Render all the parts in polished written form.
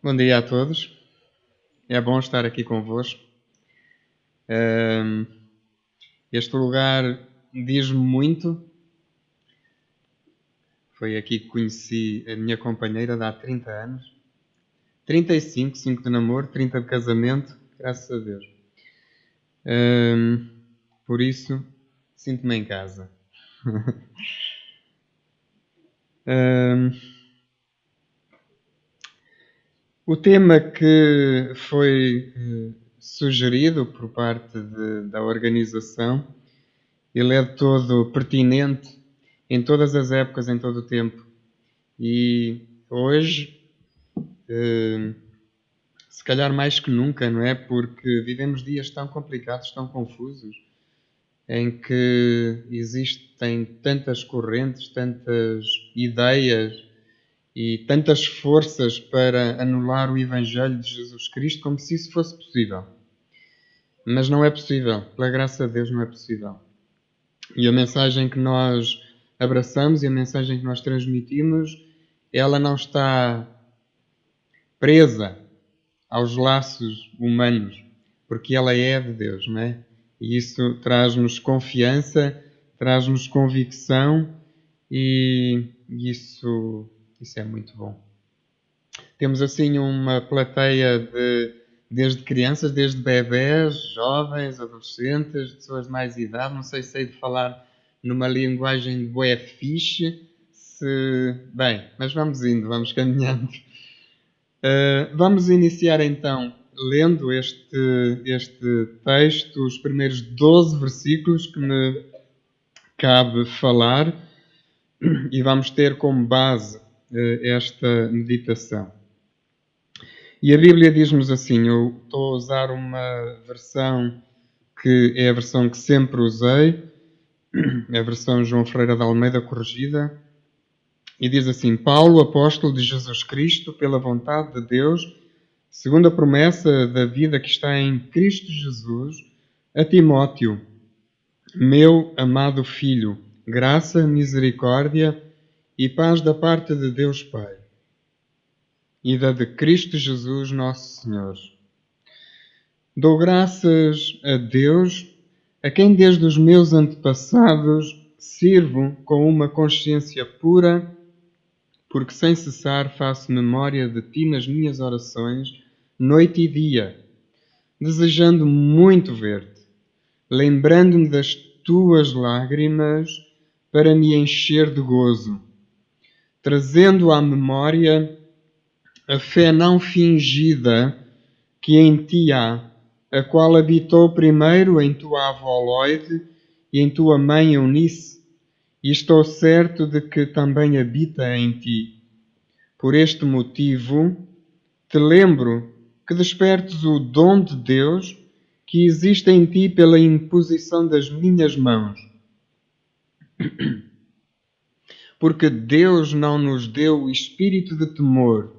Bom dia a todos. É bom estar aqui convosco. Este lugar diz-me muito. Foi aqui que conheci a minha companheira de há 30 anos. 35, 5 de namoro, 30 de casamento, graças a Deus. Por isso, sinto-me em casa. O tema que foi sugerido por parte da organização, ele é de todo pertinente em todas as épocas, em todo o tempo. E hoje, se calhar mais que nunca, não é? Porque vivemos dias tão complicados, tão confusos, em que existem tantas correntes, tantas ideias e tantas forças para anular o Evangelho de Jesus Cristo, como se isso fosse possível. Mas não é possível. Pela graça de Deus não é possível. E a mensagem que nós abraçamos e a mensagem que nós transmitimos, ela não está presa aos laços humanos, porque ela é de Deus, não é? E isso traz-nos confiança, traz-nos convicção e isso é muito bom. Temos assim uma plateia desde crianças, desde bebés, jovens, adolescentes, pessoas de mais idade. Não sei se hei de falar numa linguagem de bué fixe. Bem, mas vamos indo, vamos caminhando. Vamos iniciar então lendo este texto, os primeiros 12 versículos que me cabe falar, e vamos ter como base esta meditação. E a Bíblia diz-nos assim, eu estou a usar uma versão que é a versão que sempre usei, a versão João Ferreira de Almeida corrigida, e diz assim: Paulo, apóstolo de Jesus Cristo, pela vontade de Deus, segundo a promessa da vida que está em Cristo Jesus, a Timóteo, meu amado filho, graça, misericórdia e paz da parte de Deus Pai e da de Cristo Jesus, nosso Senhor. Dou graças a Deus, a quem desde os meus antepassados sirvo com uma consciência pura, porque sem cessar faço memória de ti nas minhas orações, noite e dia, desejando muito ver-te, lembrando-me das tuas lágrimas para me encher de gozo, trazendo à memória a fé não fingida que em ti há, a qual habitou primeiro em tua avó Loide e em tua mãe Eunice, e estou certo de que também habita em ti. Por este motivo, te lembro que despertes o dom de Deus que existe em ti pela imposição das minhas mãos. Porque Deus não nos deu o espírito de temor,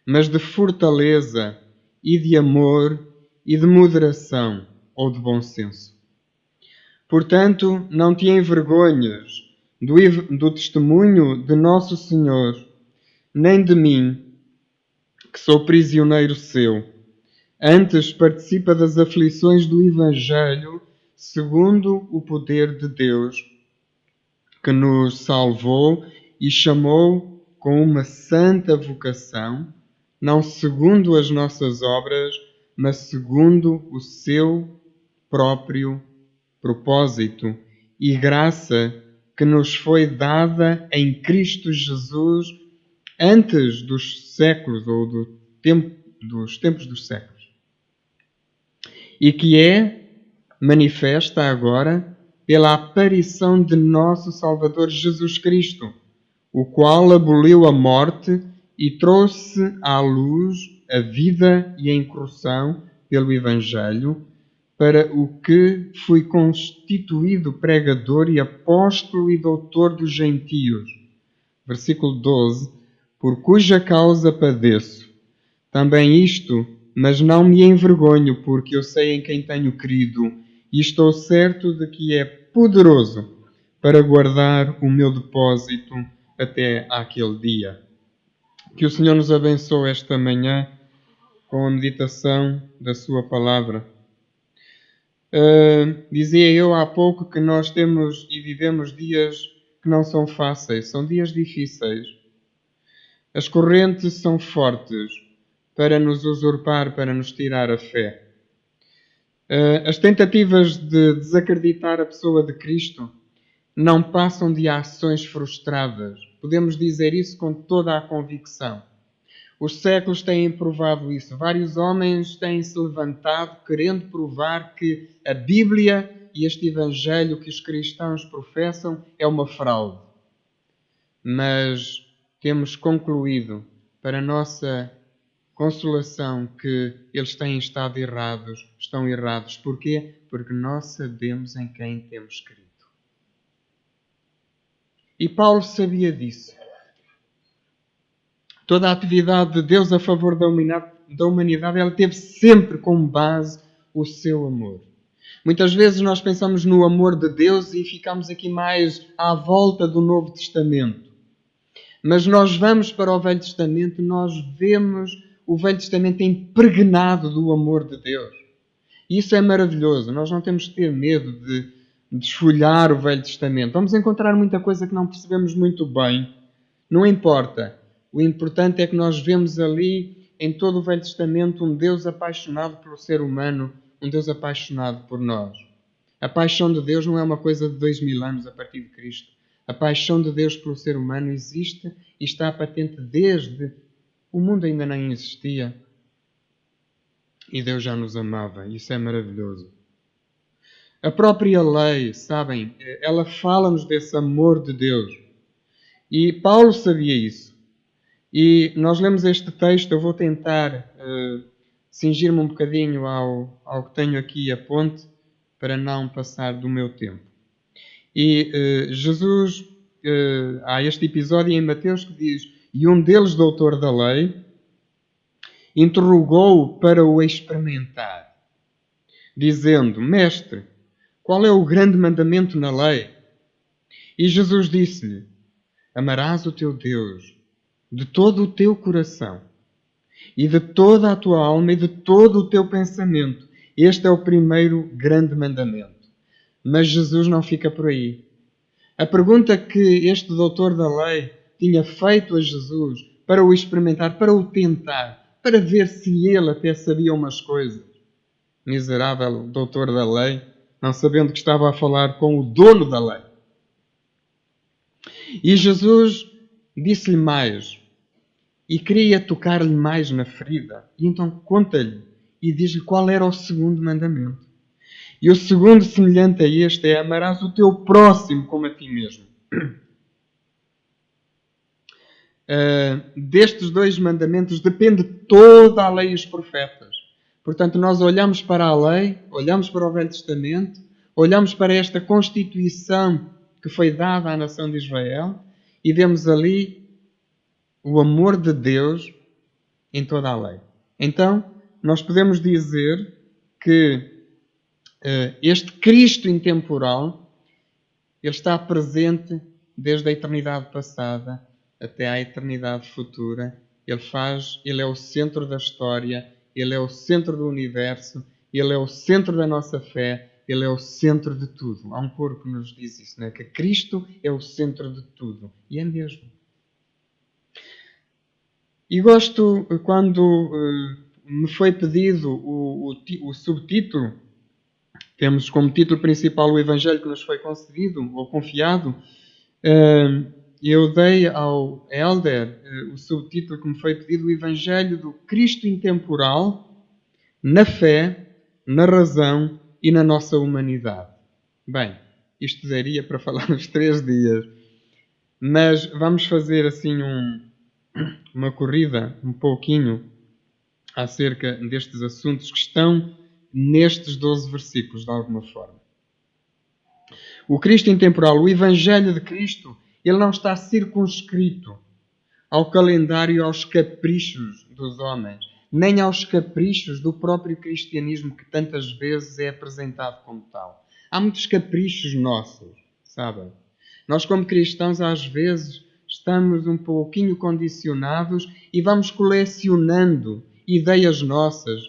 mas de fortaleza e de amor e de moderação ou de bom senso. Portanto, não te envergonhes do testemunho de nosso Senhor, nem de mim, que sou prisioneiro seu. Antes participa das aflições do Evangelho, segundo o poder de Deus, que nos salvou e chamou com uma santa vocação, não segundo as nossas obras, mas segundo o seu próprio propósito e graça que nos foi dada em Cristo Jesus antes dos séculos ou dos tempos dos séculos, e que é manifesta agora pela aparição de nosso Salvador Jesus Cristo, o qual aboliu a morte e trouxe à luz a vida e a incorrupção pelo Evangelho, para o que fui constituído pregador e apóstolo e doutor dos gentios. Versículo 12. Por cuja causa padeço. Também isto, mas não me envergonho, porque eu sei em quem tenho crido, e estou certo de que é poderoso para guardar o meu depósito até àquele dia. Que o Senhor nos abençoe esta manhã com a meditação da Sua Palavra. Dizia eu há pouco que nós temos e vivemos dias que não são fáceis, são dias difíceis. As correntes são fortes para nos usurpar, para nos tirar a fé. As tentativas de desacreditar a pessoa de Cristo não passam de ações frustradas. Podemos dizer isso com toda a convicção. Os séculos têm provado isso. Vários homens têm se levantado querendo provar que a Bíblia e este Evangelho que os cristãos professam é uma fraude. Mas temos concluído, para a nossa consolação, que eles têm estado errados, estão errados. Porquê? Porque nós sabemos em quem temos crido. E Paulo sabia disso. Toda a atividade de Deus a favor da humanidade, ela teve sempre como base o seu amor. Muitas vezes nós pensamos no amor de Deus e ficamos aqui mais à volta do Novo Testamento. Mas nós vamos para o Velho Testamento e nós vemos o Velho Testamento impregnado do amor de Deus. E isso é maravilhoso. Nós não temos que ter medo de desfolhar o Velho Testamento. Vamos encontrar muita coisa que não percebemos muito bem. Não importa. O importante é que nós vemos ali, em todo o Velho Testamento, um Deus apaixonado pelo ser humano, um Deus apaixonado por nós. A paixão de Deus não é uma coisa de 2000 anos a partir de Cristo. A paixão de Deus pelo ser humano existe e está patente desde o mundo ainda nem existia. E Deus já nos amava. Isso é maravilhoso. A própria lei, sabem, ela fala-nos desse amor de Deus. E Paulo sabia isso. E nós lemos este texto, eu vou tentar cingir-me um bocadinho ao que tenho aqui a ponte, para não passar do meu tempo. E Jesus, há este episódio em Mateus que diz: e um deles, doutor da lei, interrogou-o para o experimentar, dizendo: Mestre, qual é o grande mandamento na lei? E Jesus disse-lhe: amarás o teu Deus de todo o teu coração e de toda a tua alma e de todo o teu pensamento. Este é o primeiro grande mandamento. Mas Jesus não fica por aí. A pergunta que este doutor da lei tinha feito a Jesus para o experimentar, para o tentar, para ver se ele até sabia umas coisas. Miserável doutor da lei, não sabendo que estava a falar com o dono da lei. E Jesus disse-lhe mais, e queria tocar-lhe mais na ferida. E então conta-lhe e diz-lhe qual era o segundo mandamento. E o segundo, semelhante a este, é: amarás o teu próximo como a ti mesmo. Destes dois mandamentos depende toda a lei e os profetas. Portanto, nós olhamos para a lei, olhamos para o Velho Testamento, olhamos para esta Constituição que foi dada à nação de Israel e vemos ali o amor de Deus em toda a lei. Então, nós podemos dizer que este Cristo intemporal, ele está presente desde a eternidade passada até à eternidade futura. Ele é o centro da história, ele é o centro do universo, ele é o centro da nossa fé, ele é o centro de tudo. Há um coro que nos diz isso, não é? Que Cristo é o centro de tudo. E é mesmo. E gosto quando me foi pedido o subtítulo. Temos como título principal o Evangelho que nos foi concedido ou confiado. Eu dei ao Elder o subtítulo que me foi pedido: o Evangelho do Cristo intemporal, na fé, na razão e na nossa humanidade. Bem, isto daria para falar uns 3 dias. Mas vamos fazer assim uma corrida um pouquinho acerca destes assuntos que estão nestes 12 versículos, de alguma forma. O Cristo intemporal, o Evangelho de Cristo, ele não está circunscrito ao calendário e aos caprichos dos homens, nem aos caprichos do próprio cristianismo que tantas vezes é apresentado como tal. Há muitos caprichos nossos, sabem? Nós, como cristãos, às vezes estamos um pouquinho condicionados e vamos colecionando ideias nossas,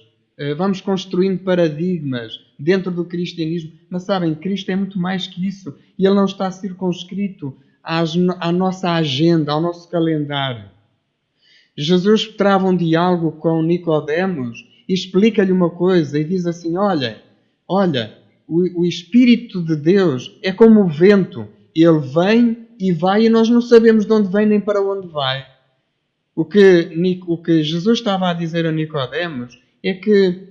vamos construindo paradigmas dentro do cristianismo. Mas sabem, Cristo é muito mais que isso. E Ele não está circunscrito à nossa agenda, ao nosso calendário. Jesus trava um diálogo com Nicodemos e explica-lhe uma coisa e diz assim: olha, o Espírito de Deus é como o vento. Ele vem e vai e nós não sabemos de onde vem nem para onde vai. O que Jesus estava a dizer a Nicodemos é que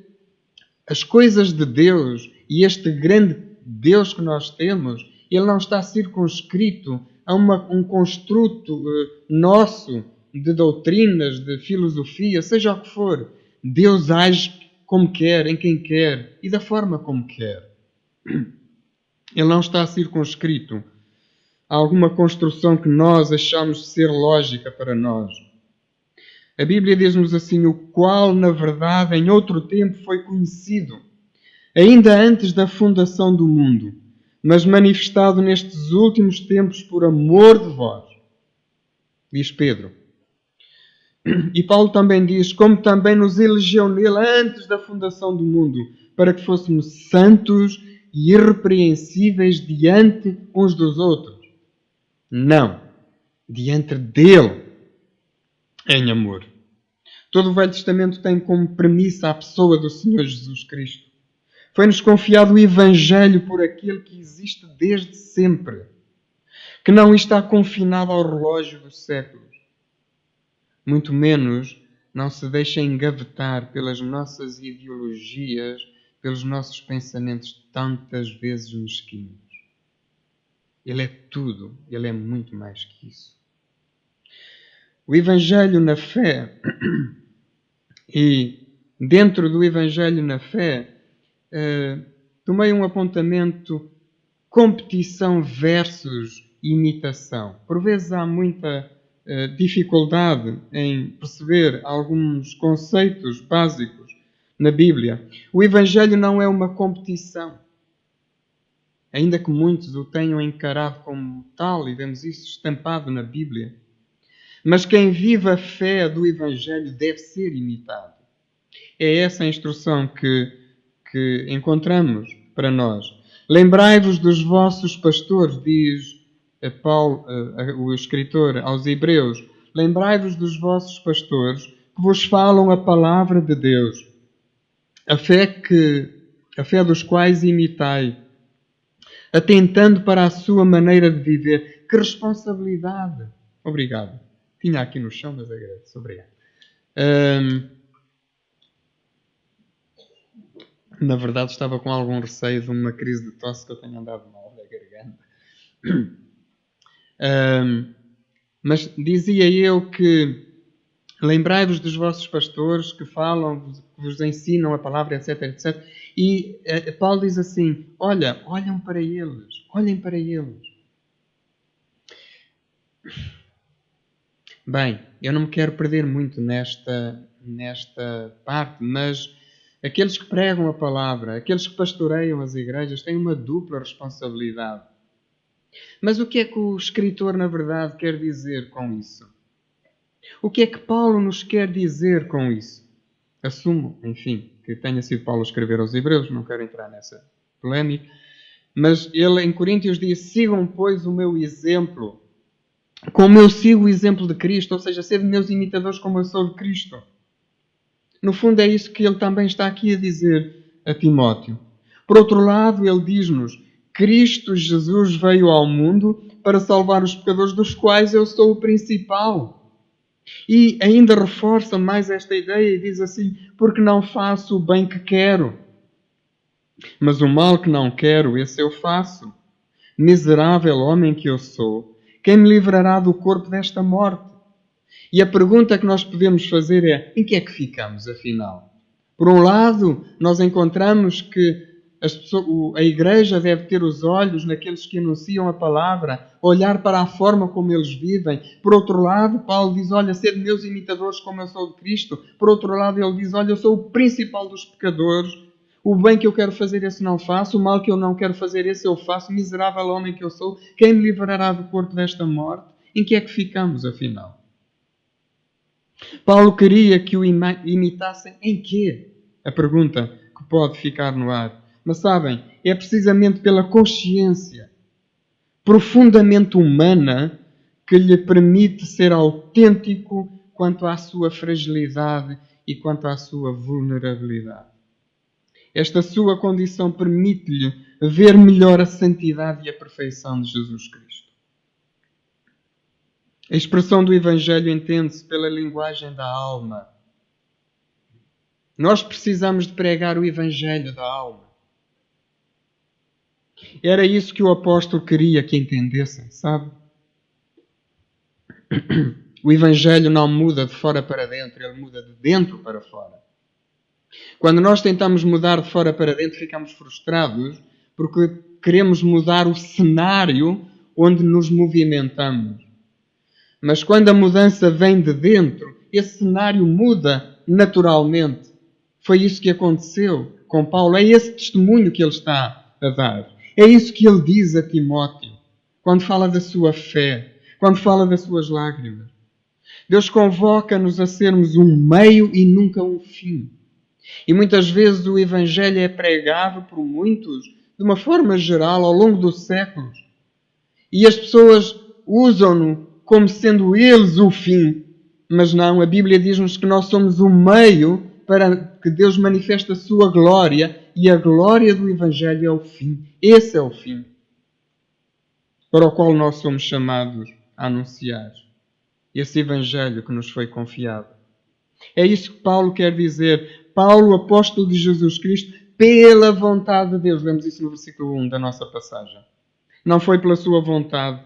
as coisas de Deus e este grande Deus que nós temos, Ele não está circunscrito a um construto nosso de doutrinas, de filosofia, seja o que for. Deus age como quer, em quem quer e da forma como quer. Ele não está circunscrito a alguma construção que nós achamos ser lógica para nós. A Bíblia diz-nos assim: o qual, na verdade, em outro tempo foi conhecido, ainda antes da fundação do mundo, mas manifestado nestes últimos tempos por amor de vós, diz Pedro. E Paulo também diz: como também nos elegeu nele antes da fundação do mundo, para que fôssemos santos e irrepreensíveis diante uns dos outros. Não, diante dele, em amor. Todo o Velho Testamento tem como premissa a pessoa do Senhor Jesus Cristo. Foi-nos confiado o Evangelho por aquele que existe desde sempre, que não está confinado ao relógio dos séculos. Muito menos não se deixa engavetar pelas nossas ideologias, pelos nossos pensamentos tantas vezes mesquinhos. Ele é tudo, ele é muito mais que isso. O Evangelho na fé, e dentro do Evangelho na fé, tomei um apontamento: competição versus imitação. Por vezes há muita dificuldade em perceber alguns conceitos básicos na Bíblia. O Evangelho não é uma competição. Ainda que muitos o tenham encarado como tal, e vemos isso estampado na Bíblia. Mas quem vive a fé do Evangelho deve ser imitado. É essa a instrução que encontramos para nós. Lembrai-vos dos vossos pastores, diz Paulo, o escritor aos Hebreus. Lembrai-vos dos vossos pastores que vos falam a palavra de Deus, a fé dos quais imitai, atentando para a sua maneira de viver. Que responsabilidade! Obrigado. Tinha aqui no chão, mas agradeço. Obrigado. Na verdade, estava com algum receio de uma crise de tosse que eu tenho andado mal da garganta. Mas dizia eu que lembrai-vos dos vossos pastores que falam, que vos ensinam a palavra, etc, etc. E Paulo diz assim: olhem para eles, olhem para eles. Bem, eu não me quero perder muito nesta parte, mas aqueles que pregam a palavra, aqueles que pastoreiam as igrejas, têm uma dupla responsabilidade. Mas o que é que o escritor, na verdade, quer dizer com isso? O que é que Paulo nos quer dizer com isso? Assumo, enfim, que tenha sido Paulo a escrever aos Hebreus, não quero entrar nessa polémica, mas ele em Coríntios diz: sigam, pois, o meu exemplo, como eu sigo o exemplo de Cristo, ou seja, sede meus imitadores como eu sou de Cristo. No fundo é isso que ele também está aqui a dizer a Timóteo. Por outro lado, ele diz-nos: Cristo Jesus veio ao mundo para salvar os pecadores, dos quais eu sou o principal. E ainda reforça mais esta ideia e diz assim: porque não faço o bem que quero, mas o mal que não quero, esse eu faço. Miserável homem que eu sou, quem me livrará do corpo desta morte? E a pergunta que nós podemos fazer é: em que é que ficamos, afinal? Por um lado, nós encontramos que a igreja deve ter os olhos naqueles que anunciam a palavra, olhar para a forma como eles vivem. Por outro lado, Paulo diz: olha, sede meus imitadores como eu sou de Cristo. Por outro lado, ele diz: olha, eu sou o principal dos pecadores. O bem que eu quero fazer, esse não faço. O mal que eu não quero fazer, esse eu faço. Miserável homem que eu sou, quem me livrará do corpo desta morte? Em que é que ficamos, afinal? Paulo queria que o imitassem em quê? A pergunta que pode ficar no ar. Mas sabem, é precisamente pela consciência profundamente humana que lhe permite ser autêntico quanto à sua fragilidade e quanto à sua vulnerabilidade. Esta sua condição permite-lhe ver melhor a santidade e a perfeição de Jesus Cristo. A expressão do Evangelho entende-se pela linguagem da alma. Nós precisamos de pregar o Evangelho da alma. Era isso que o apóstolo queria que entendessem, sabe? O Evangelho não muda de fora para dentro, ele muda de dentro para fora. Quando nós tentamos mudar de fora para dentro, ficamos frustrados porque queremos mudar o cenário onde nos movimentamos. Mas quando a mudança vem de dentro, esse cenário muda naturalmente. Foi isso que aconteceu com Paulo. É esse testemunho que ele está a dar. É isso que ele diz a Timóteo quando fala da sua fé, quando fala das suas lágrimas. Deus convoca-nos a sermos um meio e nunca um fim. E muitas vezes o Evangelho é pregado por muitos, de uma forma geral, ao longo dos séculos. E as pessoas usam-no como sendo eles o fim. Mas não, a Bíblia diz-nos que nós somos o meio para que Deus manifeste a sua glória, e a glória do Evangelho é o fim. Esse é o fim para o qual nós somos chamados a anunciar. Esse Evangelho que nos foi confiado. É isso que Paulo quer dizer. Paulo, apóstolo de Jesus Cristo, pela vontade de Deus. Vemos isso no versículo 1 da nossa passagem. Não foi pela sua vontade,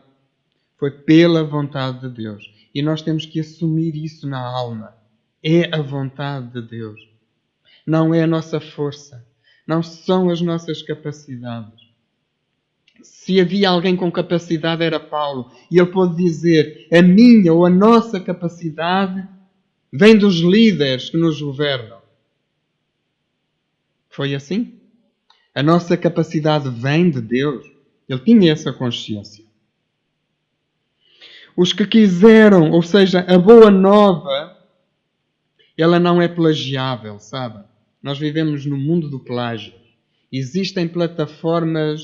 foi pela vontade de Deus. E nós temos que assumir isso na alma. É a vontade de Deus. Não é a nossa força. Não são as nossas capacidades. Se havia alguém com capacidade era Paulo. E ele pode dizer, a minha ou a nossa capacidade vem dos líderes que nos governam. Foi assim? A nossa capacidade vem de Deus. Ele tinha essa consciência. Os que quiseram, ou seja, a boa nova, ela não é plagiável, sabe? Nós vivemos no mundo do plágio. Existem plataformas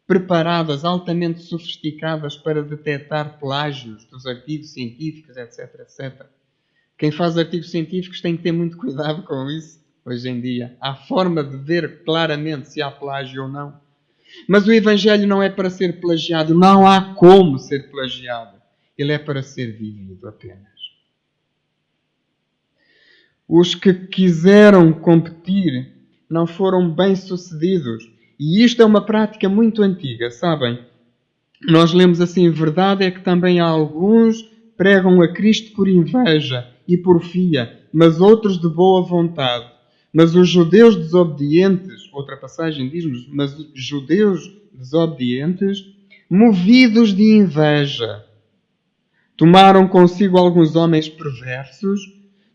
preparadas, altamente sofisticadas para detectar plágios dos artigos científicos, etc, etc. Quem faz artigos científicos tem que ter muito cuidado com isso, hoje em dia. Há forma de ver claramente se há plágio ou não. Mas o Evangelho não é para ser plagiado. Não há como ser plagiado. Ele é para ser vivido apenas. Os que quiseram competir não foram bem-sucedidos. E isto é uma prática muito antiga, sabem? Nós lemos assim, verdade é que também há alguns pregam a Cristo por inveja e porfia, mas outros de boa vontade. Mas os judeus desobedientes, outra passagem diz-nos, mas os judeus desobedientes, movidos de inveja, tomaram consigo alguns homens perversos,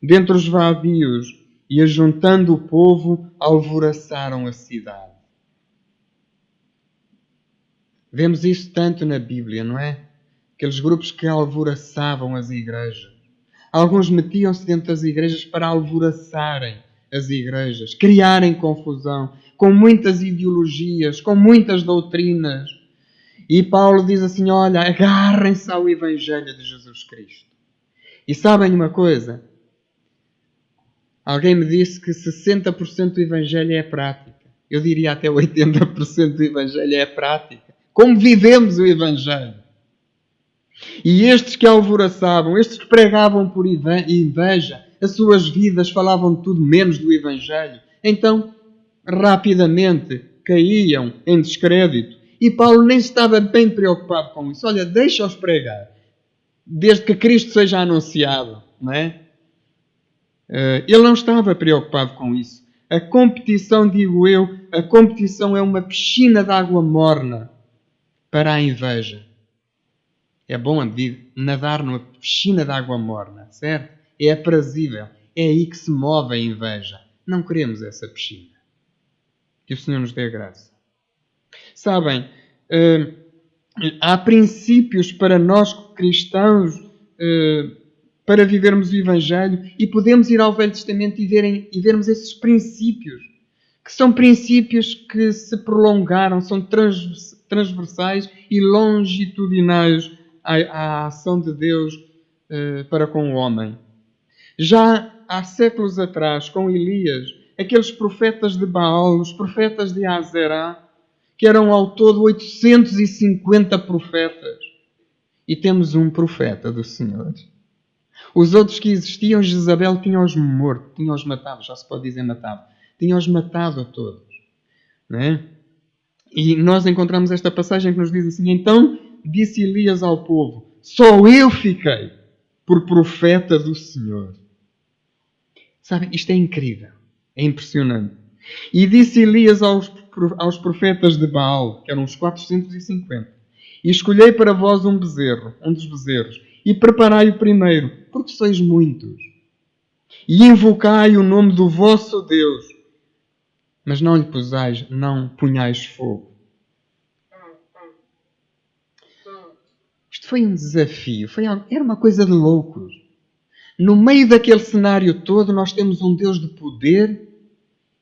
dentre os vadios, e ajuntando o povo, alvoraçaram a cidade. Vemos isso tanto na Bíblia, não é? Aqueles grupos que alvoraçavam as igrejas. Alguns metiam-se dentro das igrejas para alvoraçarem as igrejas, criarem confusão, com muitas ideologias, com muitas doutrinas. E Paulo diz assim, olha, agarrem-se ao Evangelho de Jesus Cristo. E sabem uma coisa? Alguém me disse que 60% do Evangelho é prática. Eu diria até 80% do Evangelho é prática. Como vivemos o Evangelho? E estes que alvoraçavam, estes que pregavam por inveja, as suas vidas falavam de tudo menos do Evangelho. Então, rapidamente caíam em descrédito. E Paulo nem estava bem preocupado com isso. Olha, deixa-os pregar, desde que Cristo seja anunciado, não é? Ele não estava preocupado com isso. A competição, digo eu, a competição é uma piscina de água morna para a inveja. É bom nadar numa piscina de água morna, certo? É aprazível. É aí que se move a inveja. Não queremos essa piscina. Que o Senhor nos dê graça. Sabem, Há princípios para nós cristãos para vivermos o Evangelho e podemos ir ao Velho Testamento e vermos esses princípios, que são princípios que se prolongaram, são transversais e longitudinais à ação de Deus para com o homem. Já há séculos atrás, com Elias, aqueles profetas de Baal, os profetas de Azerá, que eram ao todo 850 profetas. E temos um profeta do Senhor. Os outros que existiam, Jezabel tinha-os morto, tinha-os matado, já se pode dizer matado. Tinha-os matado a todos. Não é? E nós encontramos esta passagem que nos diz assim: então disse Elias ao povo, só eu fiquei por profeta do Senhor. Sabem, isto é incrível, é impressionante. E disse Elias aos profetas de Baal, que eram uns 450, e escolhei para vós um dos bezerros, e preparai o primeiro, porque sois muitos. E invocai o nome do vosso Deus, mas não ponhais fogo. Isto foi um desafio, era uma coisa de loucos. No meio daquele cenário todo, nós temos um Deus de poder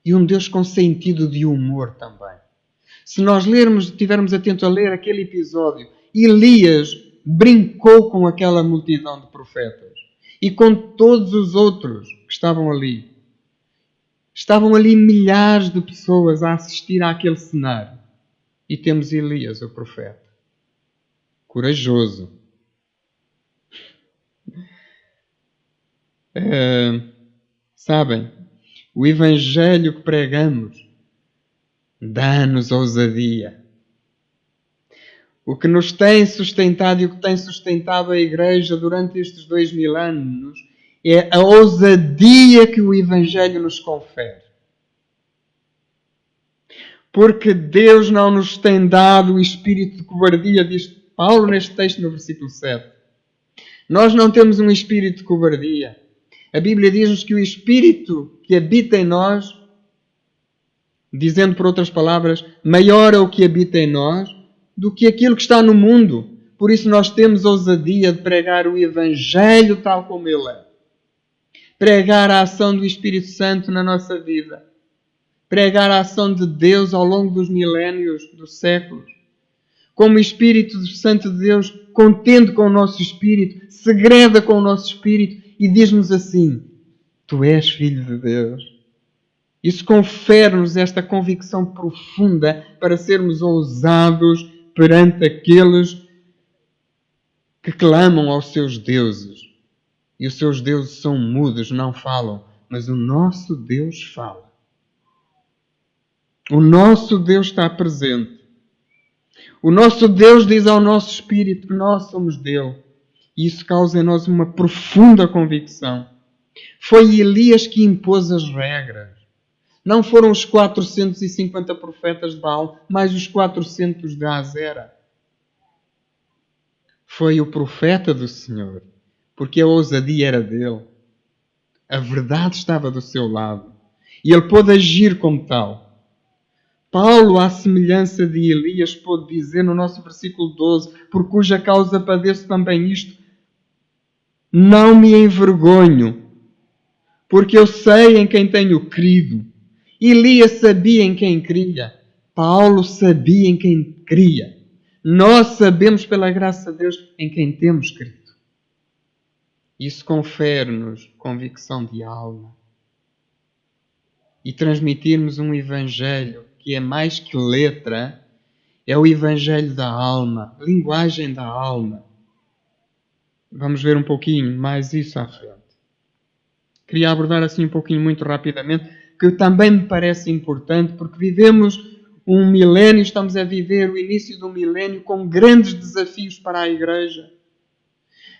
e um Deus com sentido de humor também. Se nós estivermos atentos a ler aquele episódio, Elias brincou com aquela multidão de profetas e com todos os outros que estavam ali. Estavam ali milhares de pessoas a assistir àquele cenário. E temos Elias, o profeta. Corajoso. Sabem, o Evangelho que pregamos dá-nos ousadia. O que nos tem sustentado e o que tem sustentado a Igreja durante estes 2000 anos é a ousadia que o Evangelho nos confere. Porque Deus não nos tem dado o espírito de cobardia, diz Paulo neste texto no versículo 7. Nós não temos um espírito de cobardia. A Bíblia diz-nos que o espírito que habita em nós, dizendo por outras palavras, maior é o que habita em nós do que aquilo que está no mundo. Por isso nós temos ousadia de pregar o Evangelho tal como ele é. Pregar a ação do Espírito Santo na nossa vida. Pregar a ação de Deus ao longo dos milénios, dos séculos. Como o Espírito Santo de Deus contende com o nosso espírito, segreda com o nosso espírito e diz-nos assim: tu és filho de Deus. Isso confere-nos esta convicção profunda para sermos ousados perante aqueles que clamam aos seus deuses. E os seus deuses são mudos, não falam, mas o nosso Deus fala. O nosso Deus está presente. O nosso Deus diz ao nosso espírito que nós somos dele. E isso causa em nós uma profunda convicção. Foi Elias que impôs as regras. Não foram os 450 profetas de Baal, mas os 400 de Azera. Foi o profeta do Senhor, porque a ousadia era dele. A verdade estava do seu lado. E ele pôde agir como tal. Paulo, à semelhança de Elias, pôde dizer no nosso versículo 12, por cuja causa padeço também isto, não me envergonho, porque eu sei em quem tenho crido. Elias sabia em quem cria. Paulo sabia em quem cria. Nós sabemos, pela graça de Deus, em quem temos crido. Isso confere-nos convicção de alma. E transmitirmos um Evangelho que é mais que letra, é o Evangelho da alma, linguagem da alma. Vamos ver um pouquinho mais isso à frente. Queria abordar assim um pouquinho muito rapidamente, que também me parece importante, porque vivemos um milénio, estamos a viver o início de um milénio com grandes desafios para a Igreja.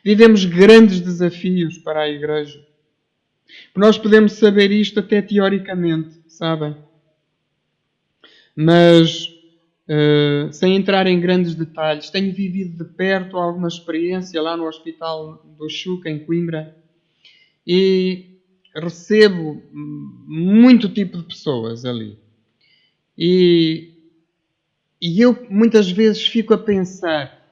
Vivemos grandes desafios para a Igreja. Nós podemos saber isto até teoricamente, sabem? Mas, sem entrar em grandes detalhes, tenho vivido de perto alguma experiência lá no Hospital do Chuca, em Coimbra, e recebo muito tipo de pessoas ali. E E eu muitas vezes fico a pensar,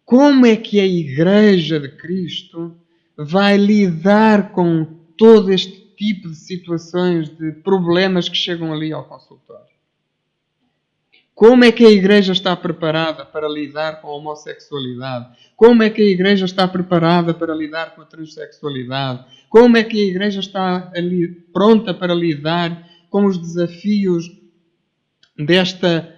como é que a Igreja de Cristo vai lidar com todo este tipo de situações, de problemas que chegam ali ao consultório? Como é que a Igreja está preparada para lidar com a homossexualidade? Como é que a Igreja está preparada para lidar com a transexualidade? Como é que a Igreja está pronta para lidar com os desafios desta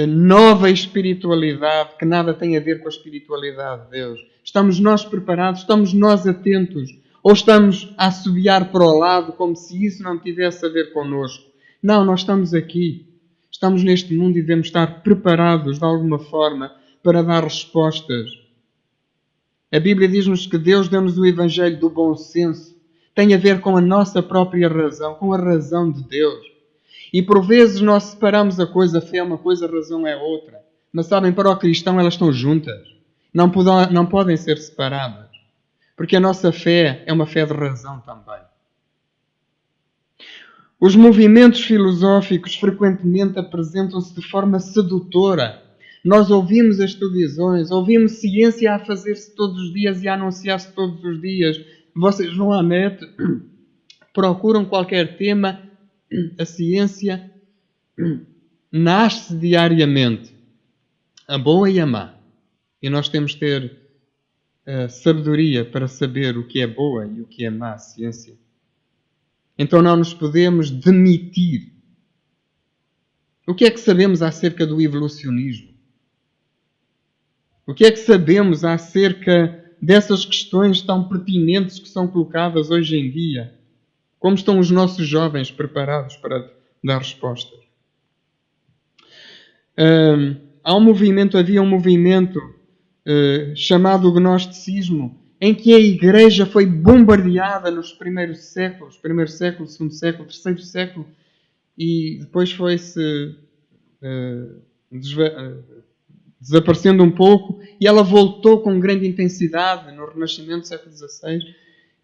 nova espiritualidade que nada tem a ver com a espiritualidade de Deus? Estamos nós preparados? Estamos nós atentos? Ou estamos a assobiar para o lado como se isso não tivesse a ver connosco? Não, nós estamos aqui. Estamos neste mundo e devemos estar preparados de alguma forma para dar respostas. A Bíblia diz-nos que Deus deu-nos o Evangelho do bom senso. Tem a ver com a nossa própria razão, com a razão de Deus. E por vezes nós separamos a coisa, a fé é uma coisa, a razão é outra. Mas sabem, para o cristão elas estão juntas. Não podem ser separadas. Porque a nossa fé é uma fé de razão também. Os movimentos filosóficos frequentemente apresentam-se de forma sedutora. Nós ouvimos as televisões, ouvimos ciência a fazer-se todos os dias e a anunciar-se todos os dias. Vocês vão à net, procuram qualquer tema, a ciência nasce diariamente, a boa e a má. E nós temos de ter sabedoria para saber o que é boa e o que é má ciência. Então não nos podemos demitir. O que é que sabemos acerca do evolucionismo? O que é que sabemos acerca dessas questões tão pertinentes que são colocadas hoje em dia? Como estão os nossos jovens preparados para dar respostas? Havia um movimento chamado gnosticismo, em que a Igreja foi bombardeada nos primeiros séculos, primeiro século, segundo século, terceiro século, e depois foi-se desaparecendo um pouco, e ela voltou com grande intensidade no Renascimento do século XVI.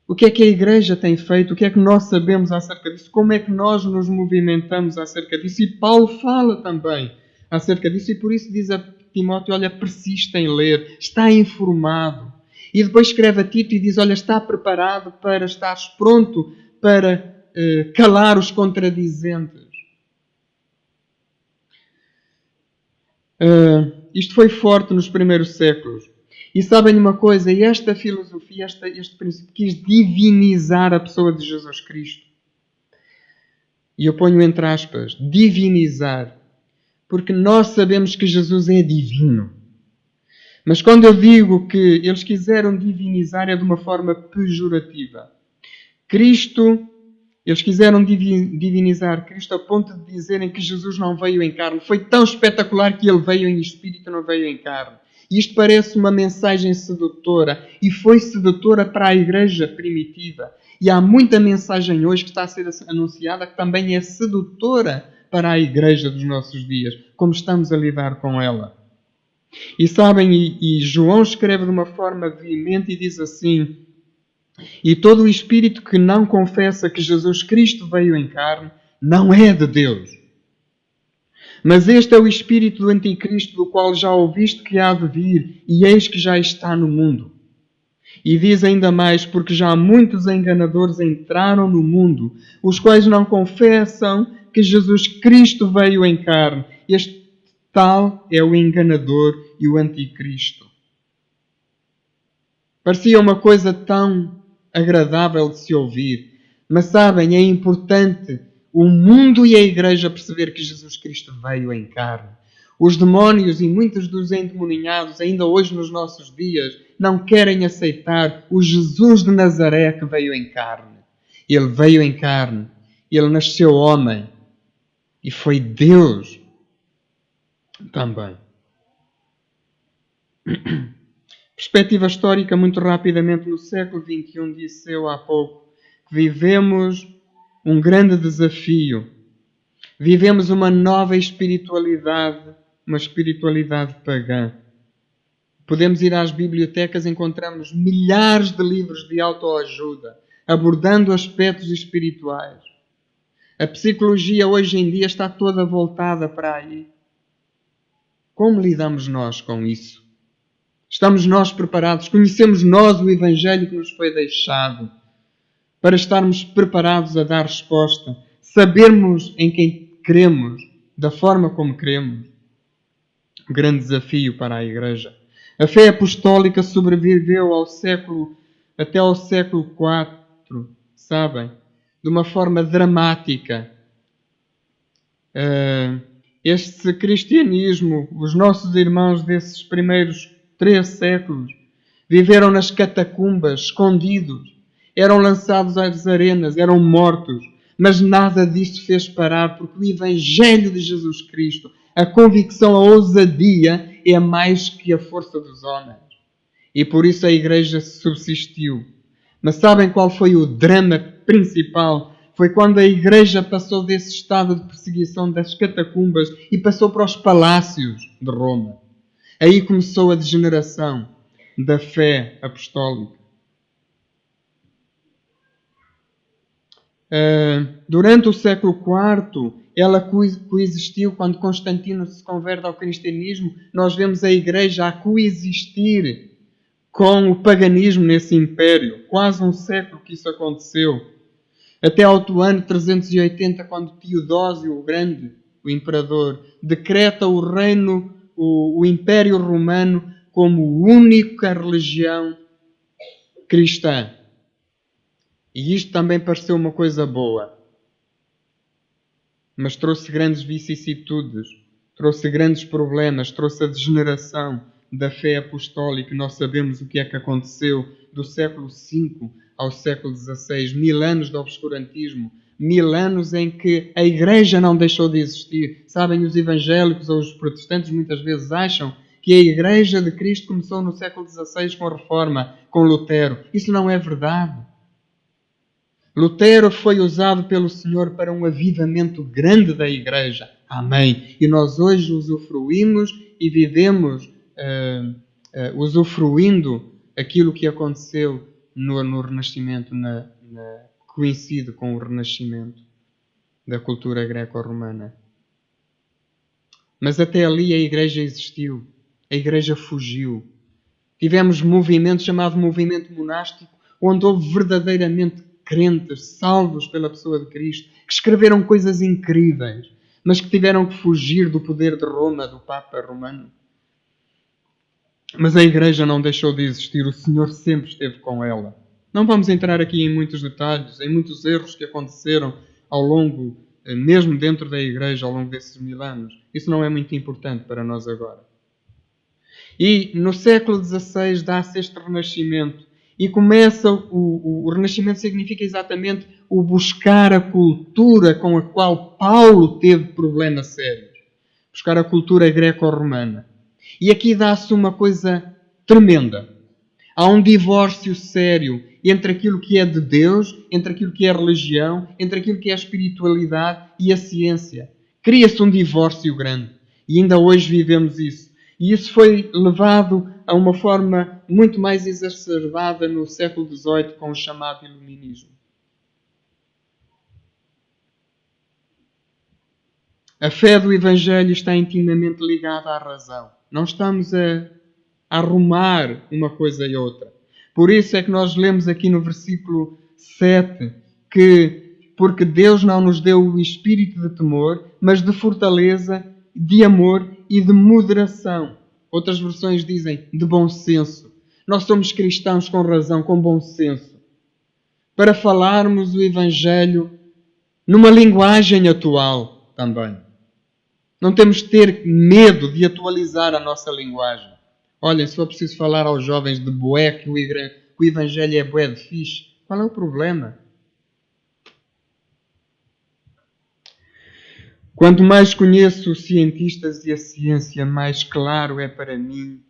O que é que a Igreja tem feito? O que é que nós sabemos acerca disso? Como é que nós nos movimentamos acerca disso? E Paulo fala também acerca disso, e por isso diz a Timóteo, olha, persiste em ler, está informado. E depois escreve a Tito e diz, olha, está preparado para estares pronto para calar os contradizentes. Isto foi forte nos primeiros séculos. E sabem uma coisa, esta filosofia, este princípio, quis divinizar a pessoa de Jesus Cristo. E eu ponho entre aspas, divinizar. Porque nós sabemos que Jesus é divino. Mas quando eu digo que eles quiseram divinizar, é de uma forma pejorativa. Eles quiseram divinizar Cristo a ponto de dizerem que Jesus não veio em carne. Foi tão espetacular que ele veio em espírito e não veio em carne. E isto parece uma mensagem sedutora. E foi sedutora para a igreja primitiva. E há muita mensagem hoje que está a ser anunciada que também é sedutora para a igreja dos nossos dias. Como estamos a lidar com ela. E sabem, e João escreve de uma forma veemente e diz assim: e todo o espírito que não confessa que Jesus Cristo veio em carne não é de Deus. Mas este é o espírito do anticristo, do qual já ouviste que há de vir, e eis que já está no mundo. E diz ainda mais, porque já muitos enganadores entraram no mundo, os quais não confessam que Jesus Cristo veio em carne. Este tal é o enganador e o anticristo. Parecia uma coisa tão agradável de se ouvir. Mas sabem, é importante o mundo e a igreja perceber que Jesus Cristo veio em carne. Os demónios e muitos dos endemoninhados, ainda hoje nos nossos dias, não querem aceitar o Jesus de Nazaré que veio em carne. Ele veio em carne. Ele nasceu homem. E foi Deus também. Perspectiva histórica, muito rapidamente, no século XXI, disse eu há pouco, que vivemos um grande desafio. Vivemos uma nova espiritualidade, uma espiritualidade pagã. Podemos ir às bibliotecas e encontramos milhares de livros de autoajuda, abordando aspectos espirituais. A psicologia hoje em dia está toda voltada para aí. Como lidamos nós com isso? Estamos nós preparados? Conhecemos nós o Evangelho que nos foi deixado para estarmos preparados a dar resposta? Sabermos em quem queremos, da forma como queremos? Um grande desafio para a Igreja. A fé apostólica sobreviveu até ao século IV, sabem? De uma forma dramática. Este cristianismo, os nossos irmãos desses primeiros 3 séculos, viveram nas catacumbas, escondidos. Eram lançados às arenas, eram mortos. Mas nada disso fez parar, porque o Evangelho de Jesus Cristo, a convicção, a ousadia, é mais que a força dos homens. E por isso a Igreja subsistiu. Mas sabem qual foi o drama principal? Foi quando a Igreja passou desse estado de perseguição das catacumbas e passou para os palácios de Roma. Aí começou a degeneração da fé apostólica. Durante o século IV, ela coexistiu. Quando Constantino se converte ao cristianismo, nós vemos a Igreja a coexistir com o paganismo nesse império. Quase um século que isso aconteceu. Até ao ano 380, quando Teodósio o Grande, o imperador, decreta o reino, o Império Romano, como única religião cristã. E isto também pareceu uma coisa boa. Mas trouxe grandes vicissitudes, trouxe grandes problemas, trouxe a degeneração da fé apostólica. Nós sabemos o que é que aconteceu do século V ao século XVI. 1000 anos de obscurantismo. 1000 anos em que a Igreja não deixou de existir. Sabem, os evangélicos ou os protestantes muitas vezes acham que a Igreja de Cristo começou no século XVI com a Reforma, com Lutero. Isso não é verdade. Lutero foi usado pelo Senhor para um avivamento grande da Igreja. Amém. E nós hoje usufruímos e vivemos usufruindo aquilo que aconteceu no Renascimento, coincide com o Renascimento da cultura greco-romana. Mas até ali a Igreja existiu. A Igreja fugiu. Tivemos movimento chamado movimento monástico, onde houve verdadeiramente crentes, salvos pela pessoa de Cristo, que escreveram coisas incríveis, mas que tiveram que fugir do poder de Roma, do Papa Romano. Mas a Igreja não deixou de existir, o Senhor sempre esteve com ela. Não vamos entrar aqui em muitos detalhes, em muitos erros que aconteceram ao longo, mesmo dentro da Igreja, ao longo desses 1000 anos. Isso não é muito importante para nós agora. E no século XVI dá-se este renascimento. E começa, o Renascimento significa exatamente o buscar a cultura com a qual Paulo teve problemas sérios. Buscar a cultura greco-romana. E aqui dá-se uma coisa tremenda. Há um divórcio sério entre aquilo que é de Deus, entre aquilo que é religião, entre aquilo que é espiritualidade e a ciência. Cria-se um divórcio grande. E ainda hoje vivemos isso. E isso foi levado a uma forma muito mais exacerbada no século XVIII com o chamado Iluminismo. A fé do Evangelho está intimamente ligada à razão. Não estamos a arrumar uma coisa e outra. Por isso é que nós lemos aqui no versículo 7 que porque Deus não nos deu o espírito de temor, mas de fortaleza, de amor e de moderação. Outras versões dizem de bom senso. Nós somos cristãos com razão, com bom senso. Para falarmos o Evangelho numa linguagem atual também. Não temos de ter medo de atualizar a nossa linguagem. Olhem, se for preciso falar aos jovens de bué, que o Evangelho é bué de fixe, qual é o problema? Quanto mais conheço os cientistas e a ciência, mais claro é para mim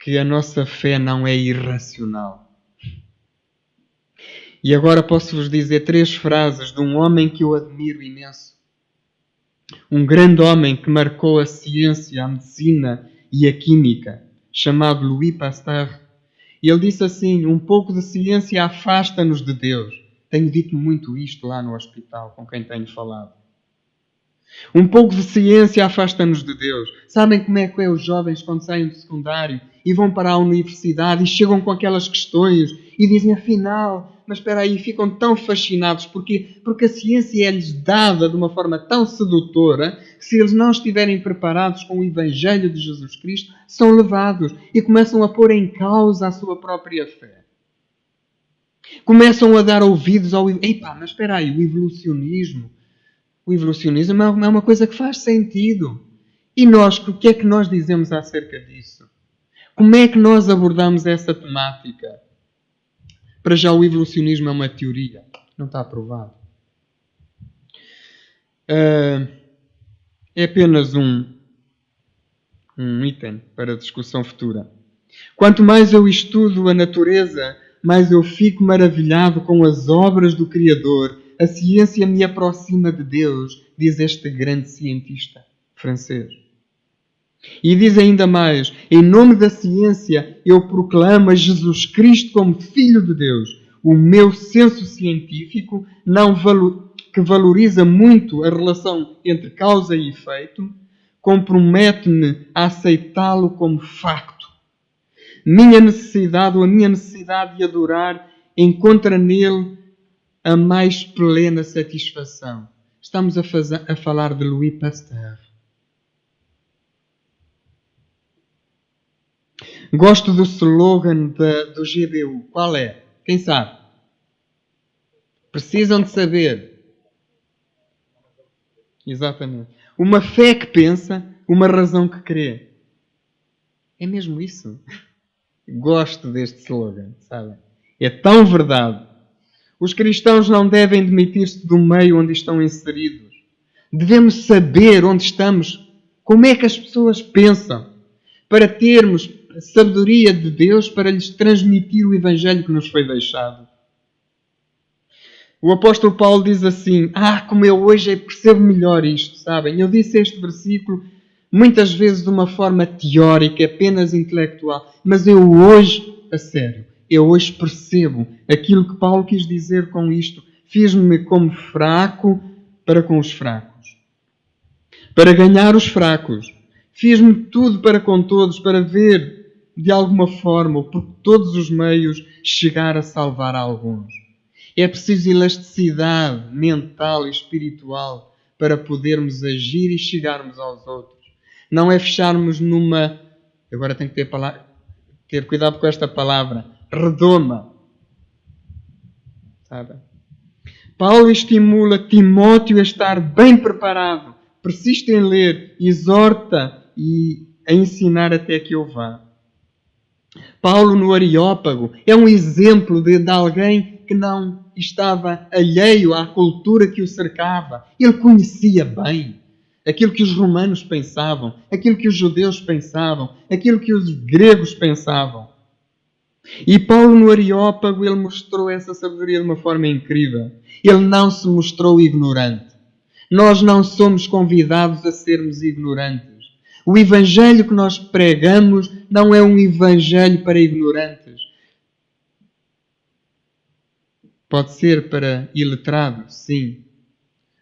que a nossa fé não é irracional. E agora posso-vos dizer 3 frases de um homem que eu admiro imenso. Um grande homem que marcou a ciência, a medicina e a química, chamado Louis Pasteur. E ele disse assim: um pouco de ciência afasta-nos de Deus. Tenho dito muito isto lá no hospital, com quem tenho falado. Um pouco de ciência afasta-nos de Deus. Sabem como é que é os jovens quando saem do secundário e vão para a universidade e chegam com aquelas questões e dizem afinal, mas espera aí, ficam tão fascinados porque a ciência é-lhes dada de uma forma tão sedutora que se eles não estiverem preparados com o Evangelho de Jesus Cristo, são levados e começam a pôr em causa a sua própria fé. Começam a dar ouvidos ao... Epá, mas espera aí, o evolucionismo é uma coisa que faz sentido. E nós, o que é que nós dizemos acerca disso? Como é que nós abordamos essa temática? Para já, o evolucionismo é uma teoria. Não está aprovado. É apenas um item para discussão futura. Quanto mais eu estudo a natureza, mais eu fico maravilhado com as obras do Criador. A ciência me aproxima de Deus, diz este grande cientista francês. E diz ainda mais, em nome da ciência eu proclamo a Jesus Cristo como Filho de Deus. O meu senso científico, que valoriza muito a relação entre causa e efeito, compromete-me a aceitá-lo como facto. A minha necessidade de adorar encontra nele a mais plena satisfação. Estamos a falar de Louis Pasteur. Gosto do slogan do GBU. Qual é? Quem sabe? Precisam de saber. Exatamente. Uma fé que pensa, uma razão que crê. É mesmo isso. Gosto deste slogan, sabem? É tão verdade. Os cristãos não devem demitir-se do meio onde estão inseridos. Devemos saber onde estamos, como é que as pessoas pensam, para termos a sabedoria de Deus para lhes transmitir o Evangelho que nos foi deixado. O apóstolo Paulo diz assim, como eu hoje percebo melhor isto, sabem? Eu disse este versículo muitas vezes de uma forma teórica, apenas intelectual, mas eu hoje, a sério, eu hoje percebo aquilo que Paulo quis dizer com isto. Fiz-me como fraco para com os fracos, para ganhar os fracos. Fiz-me tudo para com todos, para ver, de alguma forma, por todos os meios, chegar a salvar alguns. É preciso elasticidade mental e espiritual para podermos agir e chegarmos aos outros. Não é fecharmos numa... Agora tenho que ter cuidado com esta palavra. Redoma. Sabe? Paulo estimula Timóteo a estar bem preparado. Persiste em ler, exorta e a ensinar até que eu vá. Paulo no Areópago é um exemplo de alguém que não estava alheio à cultura que o cercava. Ele conhecia bem aquilo que os romanos pensavam, aquilo que os judeus pensavam, aquilo que os gregos pensavam. E Paulo no Areópago, ele mostrou essa sabedoria de uma forma incrível. Ele não se mostrou ignorante. Nós não somos convidados a sermos ignorantes. O Evangelho que nós pregamos não é um Evangelho para ignorantes. Pode ser para iletrados, sim.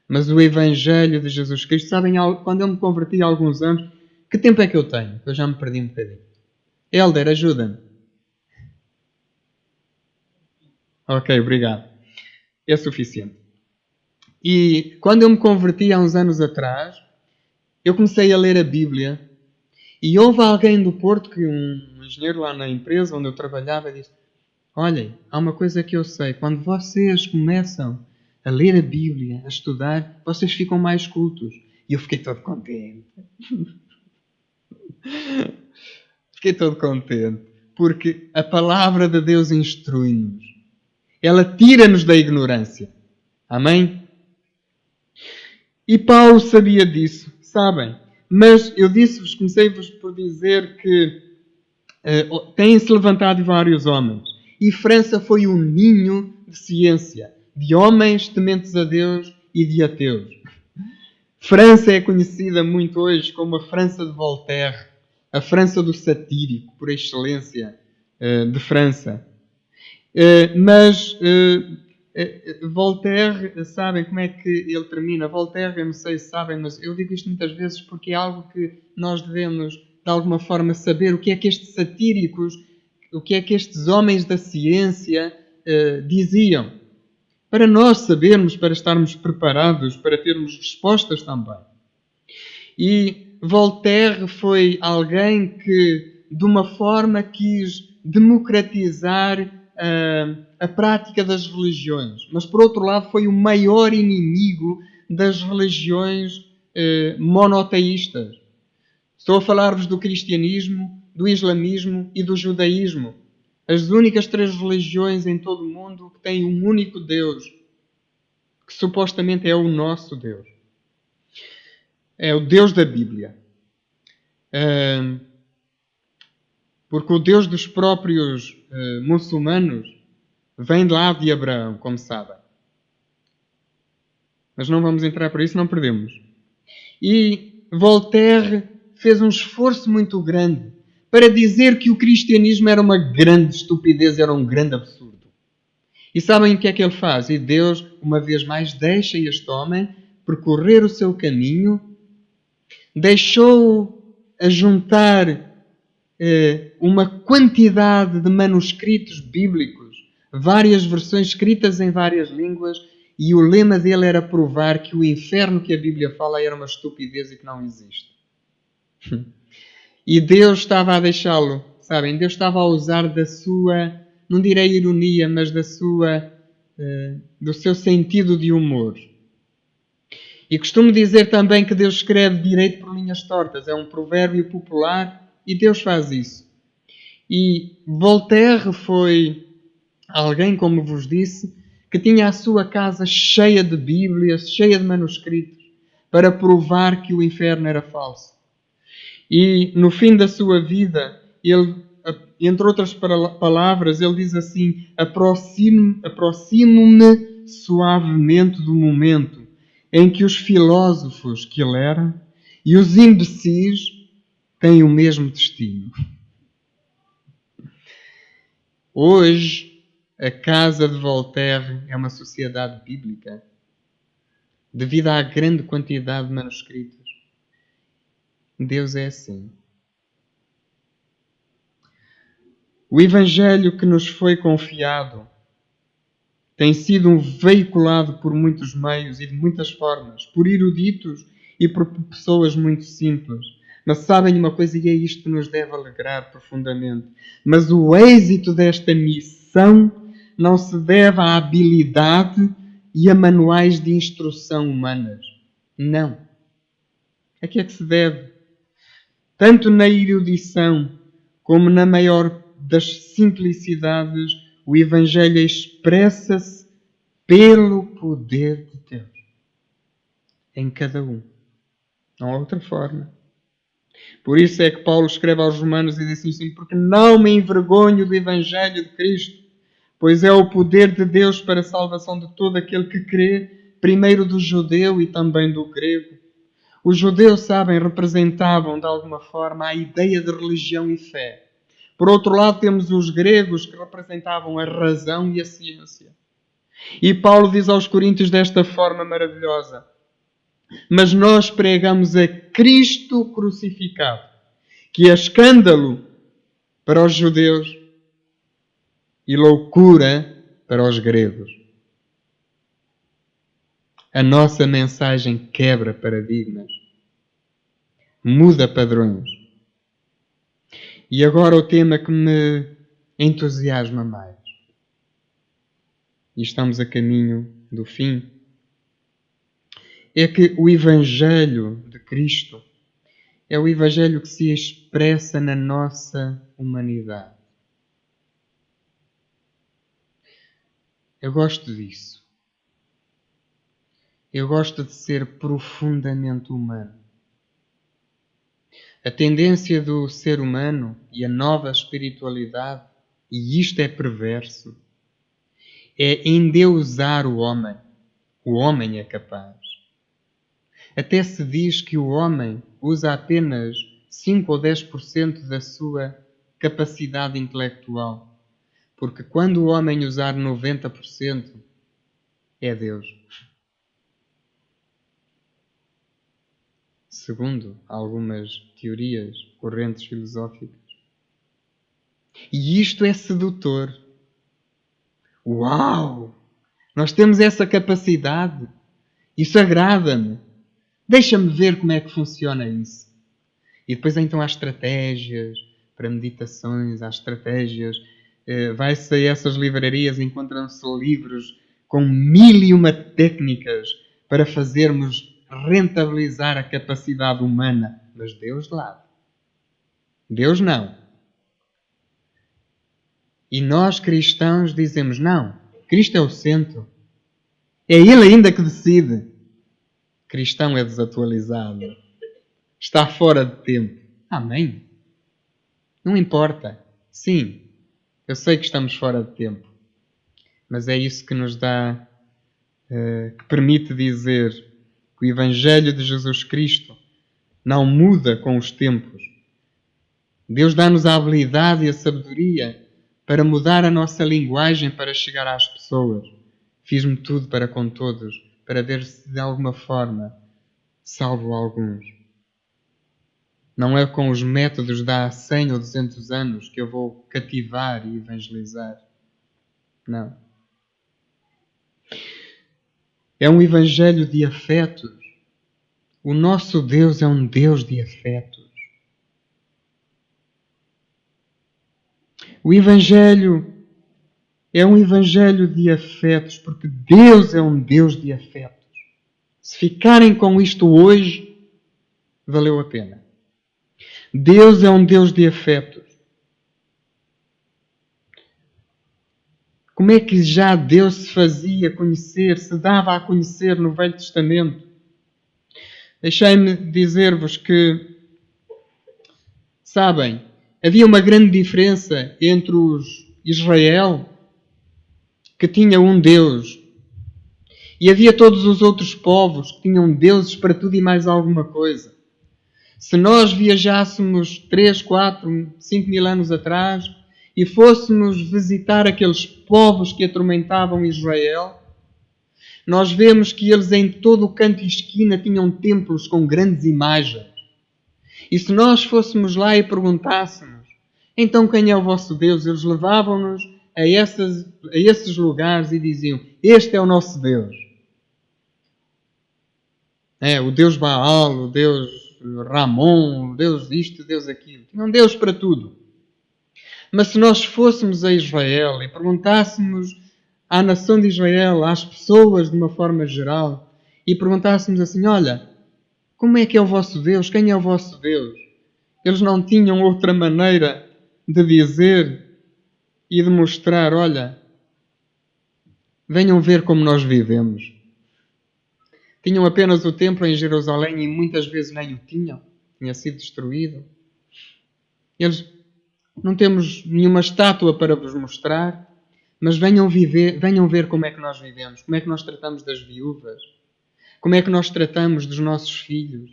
Mas o Evangelho de Jesus Cristo, sabem, quando eu me converti há alguns anos, que tempo é que eu tenho? Eu já me perdi um bocadinho. Helder, ajuda-me. Ok, obrigado. É suficiente. E quando eu me converti há uns anos atrás, eu comecei a ler a Bíblia e houve alguém do Porto, que um engenheiro lá na empresa onde eu trabalhava, disse: olhem, há uma coisa que eu sei, quando vocês começam a ler a Bíblia, a estudar, vocês ficam mais cultos. E eu fiquei todo contente. Fiquei todo contente. Porque a palavra de Deus instrui-nos. Ela tira-nos da ignorância. Amém? E Paulo sabia disso, sabem? Mas eu comecei-vos por dizer que têm-se levantado vários homens. E França foi um ninho de ciência, de homens tementes a Deus e de ateus. França é conhecida muito hoje como a França de Voltaire, a França do satírico, por excelência de França. Mas Voltaire, sabem como é que ele termina? Voltaire, eu não sei se sabem, mas eu digo isto muitas vezes porque é algo que nós devemos, de alguma forma, saber o que é que estes satíricos, o que é que estes homens da ciência diziam. Para nós sabermos, para estarmos preparados, para termos respostas também. E Voltaire foi alguém que, de uma forma, quis democratizar a prática das religiões. Mas, por outro lado, foi o maior inimigo das religiões monoteístas. Estou a falar-vos do cristianismo, do islamismo e do judaísmo. As únicas 3 religiões em todo o mundo que têm um único Deus, que supostamente é o nosso Deus. É o Deus da Bíblia. Porque o Deus dos próprios muçulmanos vem de lá de Abraão, como sabem. Mas não vamos entrar por isso, não perdemos. E Voltaire fez um esforço muito grande para dizer que o cristianismo era uma grande estupidez, era um grande absurdo. E sabem o que é que ele faz? E Deus, uma vez mais, deixa este homem percorrer o seu caminho, deixou-o a juntar uma quantidade de manuscritos bíblicos, várias versões escritas em várias línguas, e o lema dele era provar que o inferno que a Bíblia fala era uma estupidez e que não existe. E Deus estava a deixá-lo, sabem? Deus estava a usar da sua, não direi ironia, mas do seu sentido de humor. E costumo dizer também que Deus escreve direito por linhas tortas. É um provérbio popular e Deus faz isso. E Voltaire foi alguém, como vos disse, que tinha a sua casa cheia de Bíblias, cheia de manuscritos, para provar que o inferno era falso. E no fim da sua vida, ele, entre outras palavras, ele diz assim: aproximo-me suavemente do momento em que os filósofos que ele era e os imbecis têm o mesmo destino. Hoje, a casa de Voltaire é uma sociedade bíblica devido à grande quantidade de manuscritos. Deus é assim. O Evangelho que nos foi confiado tem sido veiculado por muitos meios e de muitas formas, por eruditos e por pessoas muito simples. Mas sabem uma coisa, e é isto que nos deve alegrar profundamente. Mas o êxito desta missão não se deve à habilidade e a manuais de instrução humanas. Não. A que é que se deve? Tanto na erudição como na maior das simplicidades, o Evangelho expressa-se pelo poder de Deus. Em cada um. Não há outra forma. Por isso é que Paulo escreve aos Romanos e diz assim: porque não me envergonho do Evangelho de Cristo, pois é o poder de Deus para a salvação de todo aquele que crê, primeiro do judeu e também do grego. Os judeus, sabem, representavam de alguma forma a ideia de religião e fé. Por outro lado, temos os gregos que representavam a razão e a ciência. E Paulo diz aos Coríntios desta forma maravilhosa: mas nós pregamos a Cristo crucificado, que é escândalo para os judeus e loucura para os gregos. A nossa mensagem quebra paradigmas, muda padrões. E agora o tema que me entusiasma mais. E estamos a caminho do fim. É que o Evangelho de Cristo é o Evangelho que se expressa na nossa humanidade. Eu gosto disso. Eu gosto de ser profundamente humano. A tendência do ser humano e a nova espiritualidade, e isto é perverso, é endeusar o homem. O homem é capaz. Até se diz que o homem usa apenas 5 ou 10% da sua capacidade intelectual. Porque quando o homem usar 90%, é Deus. Segundo algumas teorias, correntes filosóficas. E isto é sedutor. Uau! Nós temos essa capacidade. Isso agrada-me. Deixa-me ver como é que funciona isso. E depois então há estratégias para meditações, há estratégias. Vai-se a essas livrarias, encontram-se livros com 1001 técnicas para fazermos rentabilizar a capacidade humana. Mas Deus de lado. Deus não. E nós cristãos dizemos, não, Cristo é o centro. É Ele ainda que decide. Cristão é desatualizado. Está fora de tempo. Amém. Não importa. Sim, eu sei que estamos fora de tempo. Mas é isso que nos dá, que permite dizer que o Evangelho de Jesus Cristo não muda com os tempos. Deus dá-nos a habilidade e a sabedoria para mudar a nossa linguagem para chegar às pessoas. Fiz-me tudo para com todos, para ver se de alguma forma salvo alguns. Não é com os métodos de há 100 ou 200 anos que eu vou cativar e evangelizar. Não. É um evangelho de afetos. O nosso Deus é um Deus de afetos. O evangelho é um evangelho de afetos, porque Deus é um Deus de afetos. Se ficarem com isto hoje, valeu a pena. Deus é um Deus de afetos. Como é que já Deus se fazia conhecer, se dava a conhecer no Velho Testamento? Deixei-me dizer-vos que, sabem, havia uma grande diferença entre os Israel, que tinha um Deus, e havia todos os outros povos que tinham deuses para tudo e mais alguma coisa. Se nós viajássemos 3, 4, 5 mil anos atrás e fôssemos visitar aqueles povos que atormentavam Israel, nós vemos que eles em todo o canto e esquina tinham templos com grandes imagens. E se nós fôssemos lá e perguntássemos, então quem é o vosso Deus? Eles levavam-nos a esses lugares e diziam, este é o nosso Deus. O Deus Baal, o Deus Ramon, o Deus isto, o Deus aquilo. Tinham Deus para tudo. Mas se nós fôssemos a Israel e perguntássemos à nação de Israel, às pessoas de uma forma geral, e perguntássemos assim, olha, como é que é o vosso Deus? Quem é o vosso Deus? Eles não tinham outra maneira de dizer e de mostrar, olha, venham ver como nós vivemos. Tinham apenas o templo em Jerusalém e muitas vezes nem o tinham. Tinha sido destruído. Eles, não temos nenhuma estátua para vos mostrar, mas venham ver como é que nós vivemos, como é que nós tratamos das viúvas, como é que nós tratamos dos nossos filhos,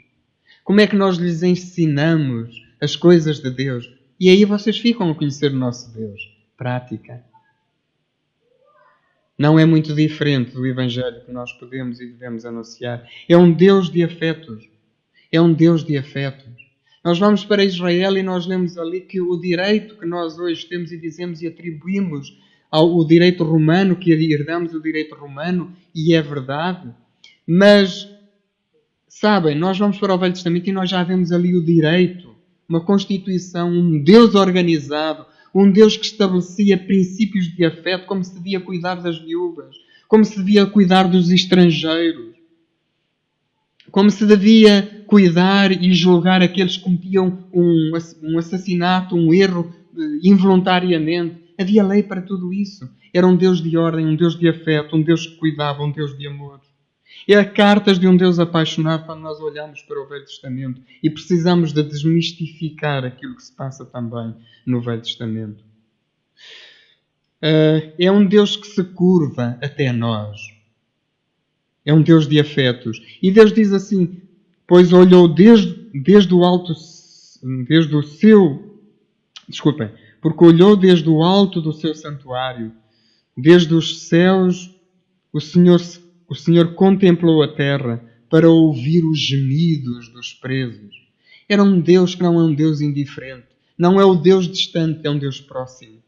como é que nós lhes ensinamos as coisas de Deus. E aí vocês ficam a conhecer o nosso Deus. Prática. Não é muito diferente do Evangelho que nós podemos e devemos anunciar. É um Deus de afetos. É um Deus de afetos. Nós vamos para Israel e nós lemos ali que o direito que nós hoje temos e dizemos e atribuímos ao direito romano, que herdamos o direito romano, e é verdade. Mas, sabem, nós vamos para o Velho Testamento e nós já vemos ali o direito, uma Constituição, um Deus organizado, um Deus que estabelecia princípios de afeto, como se devia cuidar das viúvas, como se devia cuidar dos estrangeiros, como se devia cuidar e julgar aqueles que cometiam um assassinato, um erro involuntariamente. Havia lei para tudo isso. Era um Deus de ordem, um Deus de afeto, um Deus que cuidava, um Deus de amor. É cartas de um Deus apaixonado quando nós olhamos para o Velho Testamento e precisamos de desmistificar aquilo que se passa também no Velho Testamento. É um Deus que se curva até nós. É um Deus de afetos. E Deus diz assim, pois olhou desde o alto, desde o seu... Desculpem. Porque olhou desde o alto do seu santuário, desde os céus, O Senhor, o Senhor contemplou a terra para ouvir os gemidos dos presos. Era um Deus que não é um Deus indiferente. Não é o Deus distante, é um Deus próximo.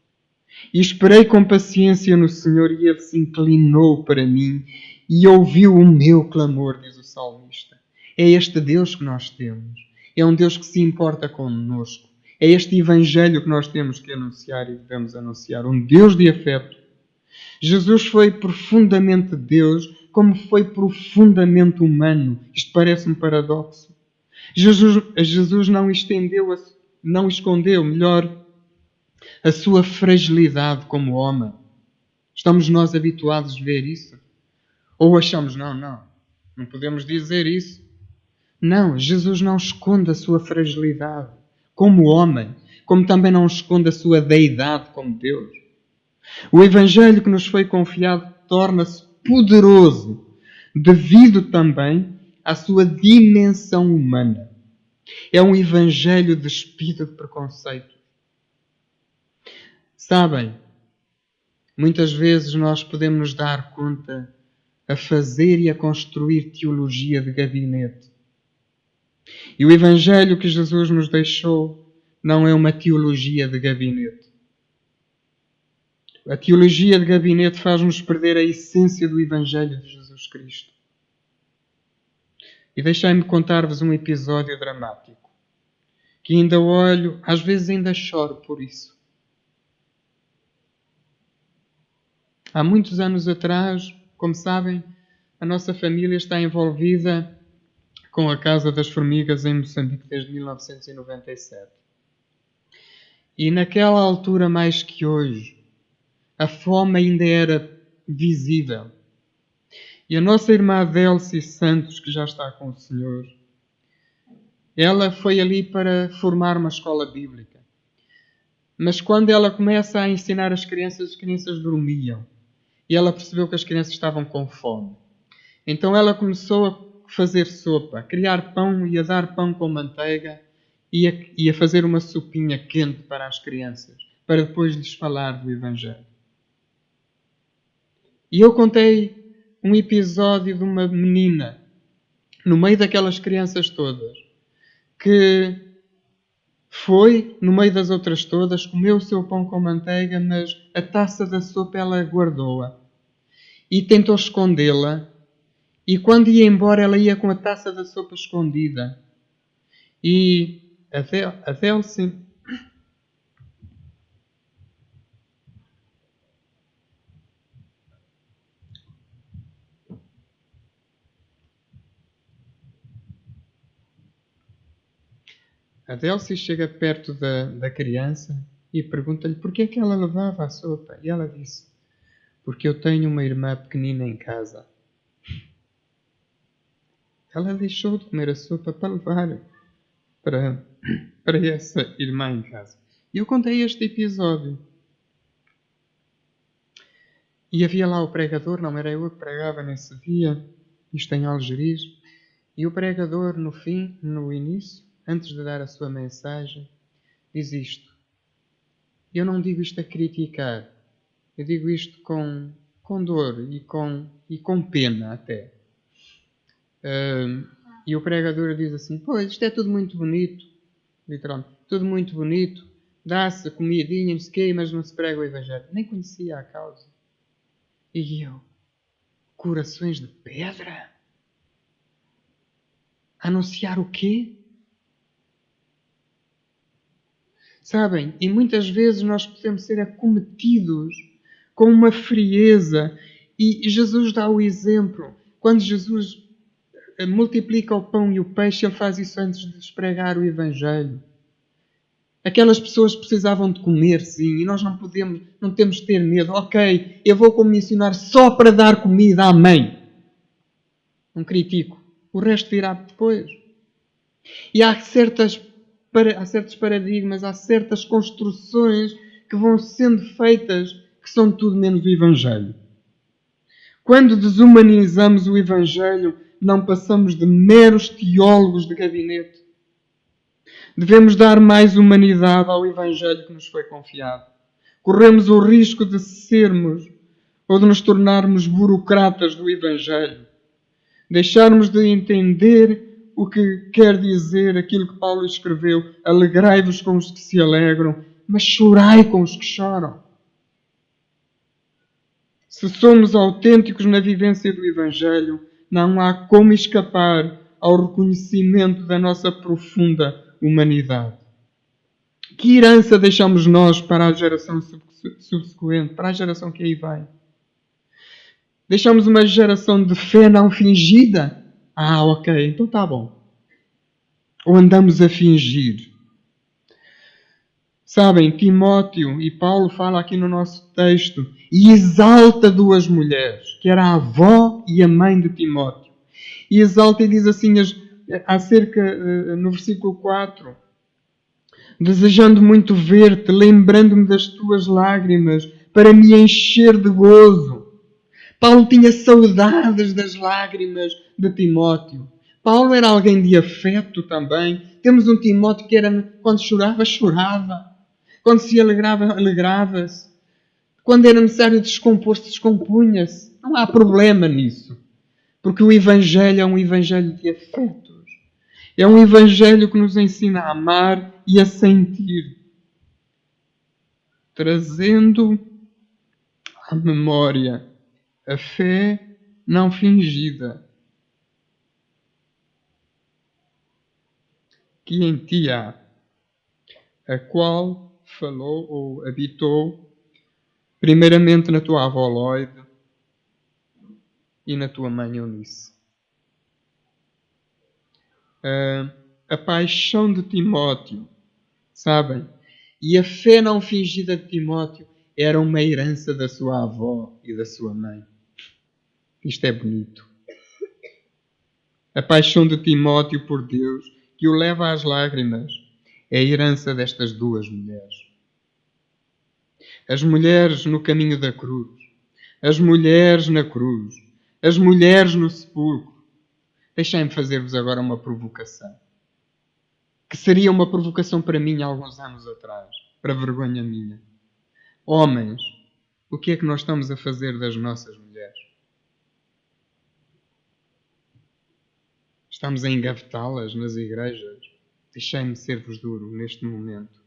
E esperei com paciência no Senhor e Ele se inclinou para mim e ouviu o meu clamor, diz o salmista. É este Deus que nós temos. É um Deus que se importa connosco. É este Evangelho que nós temos que anunciar e devemos anunciar. Um Deus de afeto. Jesus foi profundamente Deus, como foi profundamente humano. Isto parece um paradoxo. Jesus não escondeu, a sua fragilidade como homem. Estamos nós habituados a ver isso? Ou achamos, não podemos dizer isso. Não, Jesus não esconde a sua fragilidade como homem, como também não esconde a sua deidade como Deus. O Evangelho que nos foi confiado torna-se poderoso devido também à sua dimensão humana. É um Evangelho despido de preconceito. Sabem, muitas vezes nós podemos nos dar conta a fazer e a construir teologia de gabinete. E o Evangelho que Jesus nos deixou não é uma teologia de gabinete. A teologia de gabinete faz-nos perder a essência do Evangelho de Jesus Cristo. E deixai-me contar-vos um episódio dramático, que ainda olho, às vezes ainda choro por isso. Há muitos anos atrás, como sabem, a nossa família está envolvida com a Casa das Formigas em Moçambique desde 1997. E naquela altura, mais que hoje, a fome ainda era visível. E a nossa irmã Adélcia Santos, que já está com o Senhor, ela foi ali para formar uma escola bíblica. Mas quando ela começa a ensinar as crianças dormiam. E ela percebeu que as crianças estavam com fome. Então ela começou a fazer sopa, a criar pão e a dar pão com manteiga e a fazer uma sopinha quente para as crianças, para depois lhes falar do Evangelho. E eu contei um episódio de uma menina, no meio daquelas crianças todas, que foi, no meio das outras todas, comeu o seu pão com manteiga, mas a taça da sopa ela guardou-a. E tentou escondê-la. E quando ia embora, ela ia com a taça da sopa escondida. E a Delcy... A Delcy chega perto da criança e pergunta-lhe por que é que ela levava a sopa. E ela disse, porque eu tenho uma irmã pequenina em casa. Ela deixou de comer a sopa para levar para essa irmã em casa. E eu contei este episódio. E havia lá o pregador, não era eu que pregava nesse dia, isto em Algeriz. E o pregador, no início, antes de dar a sua mensagem, diz isto. Eu não digo isto a criticar. Eu digo isto com dor e com pena até. E o pregador diz assim, pois, isto é tudo muito bonito. Literalmente, tudo muito bonito. Dá-se comidinha, não sei o quê, mas não se prega o Evangelho. Nem conhecia a causa. E eu, corações de pedra? Anunciar o quê? Sabem, e muitas vezes nós podemos ser acometidos com uma frieza. E Jesus dá o exemplo. Quando Jesus multiplica o pão e o peixe, Ele faz isso antes de lhes pregar o Evangelho. Aquelas pessoas precisavam de comer, sim, e nós não temos de ter medo. Ok, eu vou como missionário só para dar comida à mãe. Não critico. O resto virá depois. E há certos paradigmas, há certas construções que vão sendo feitas que são tudo menos o Evangelho. Quando desumanizamos o Evangelho, não passamos de meros teólogos de gabinete. Devemos dar mais humanidade ao Evangelho que nos foi confiado. Corremos o risco de sermos ou de nos tornarmos burocratas do Evangelho. Deixarmos de entender o que quer dizer aquilo que Paulo escreveu: alegrai-vos com os que se alegram, mas chorai com os que choram. Se somos autênticos na vivência do Evangelho, não há como escapar ao reconhecimento da nossa profunda humanidade. Que herança deixamos nós para a geração subsequente, para a geração que aí vai? Deixamos uma geração de fé não fingida? Ah, ok, então está bom. Ou andamos a fingir? Sabem, Timóteo e Paulo falam aqui no nosso texto e exalta duas mulheres, que era a avó e a mãe de Timóteo. E exalta e diz assim no versículo 4: desejando muito ver-te, lembrando-me das tuas lágrimas, para me encher de gozo. Paulo tinha saudades das lágrimas de Timóteo. Paulo era alguém de afeto também. Temos um Timóteo que era, quando chorava, chorava. Quando se alegrava, alegrava-se. Quando era necessário descompor-se, descompunha-se. Não há problema nisso. Porque o Evangelho é um Evangelho de afetos. É um Evangelho que nos ensina a amar e a sentir. Trazendo à memória a fé não fingida que em ti há, a qual falou ou habitou primeiramente na tua avó Loide e na tua mãe Eunice. A paixão de Timóteo, sabem? E a fé não fingida de Timóteo era uma herança da sua avó e da sua mãe. Isto é bonito. A paixão de Timóteo por Deus, que o leva às lágrimas, é a herança destas duas mulheres. As mulheres no caminho da cruz, as mulheres na cruz, as mulheres no sepulcro. Deixem-me fazer-vos agora uma provocação. Que seria uma provocação para mim há alguns anos atrás, para vergonha minha. Homens, o que é que nós estamos a fazer das nossas mulheres? Estamos a engavetá-las nas igrejas? Deixem-me ser-vos duro neste momento.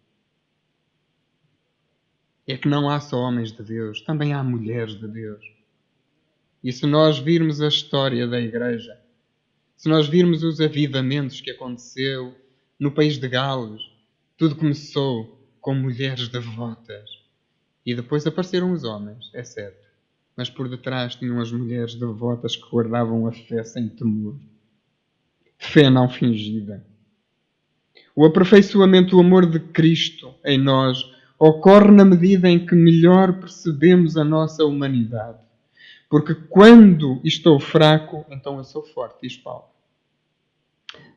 É que não há só homens de Deus, também há mulheres de Deus. E se nós virmos a história da igreja, se nós virmos os avivamentos que aconteceu no país de Gales, tudo começou com mulheres devotas. E depois apareceram os homens, é certo. Mas por detrás tinham as mulheres devotas que guardavam a fé sem temor. Fé não fingida. O aperfeiçoamento do amor de Cristo em nós ocorre na medida em que melhor percebemos a nossa humanidade. Porque quando estou fraco, então eu sou forte, diz Paulo.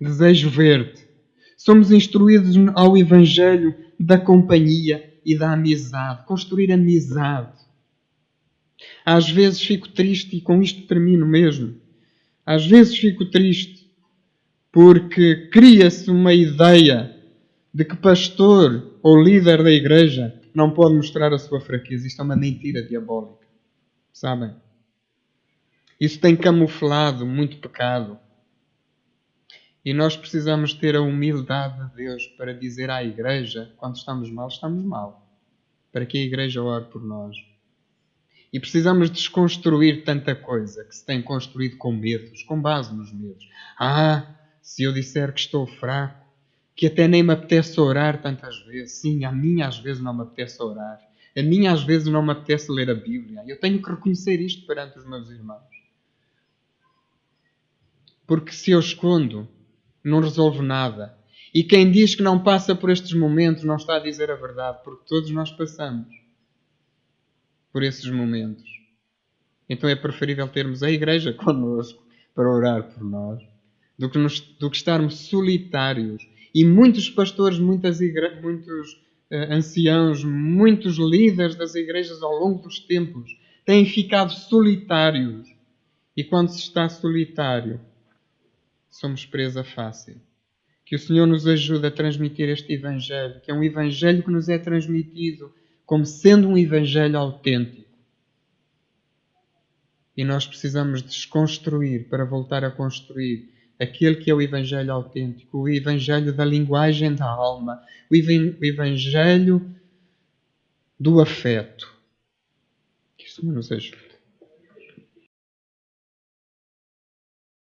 Desejo ver-te. Somos instruídos ao Evangelho da companhia e da amizade. Construir amizade. Às vezes fico triste, e com isto termino mesmo. Às vezes fico triste porque cria-se uma ideia de que pastor ou líder da igreja não pode mostrar a sua fraqueza. Isto é uma mentira diabólica. Sabem? Isso tem camuflado muito pecado. E nós precisamos ter a humildade de Deus para dizer à igreja, quando estamos mal, para que a igreja ore por nós. E precisamos desconstruir tanta coisa que se tem construído com medos, com base nos medos. Se eu disser que estou fraco, que até nem me apetece orar tantas vezes. Sim, a mim às vezes não me apetece orar. A mim às vezes não me apetece ler a Bíblia. Eu tenho que reconhecer isto perante os meus irmãos. Porque se eu escondo, não resolve nada. E quem diz que não passa por estes momentos não está a dizer a verdade, porque todos nós passamos por esses momentos. Então é preferível termos a igreja connosco para orar por nós do que estarmos solitários. E muitos pastores, muitos anciãos, muitos líderes das igrejas ao longo dos tempos têm ficado solitários. E quando se está solitário, somos presa fácil. Que o Senhor nos ajude a transmitir este Evangelho, que é um Evangelho que nos é transmitido como sendo um Evangelho autêntico. E nós precisamos desconstruir para voltar a construir aquele que é o Evangelho autêntico, o Evangelho da linguagem da alma, o Evangelho do afeto. Que isto não seja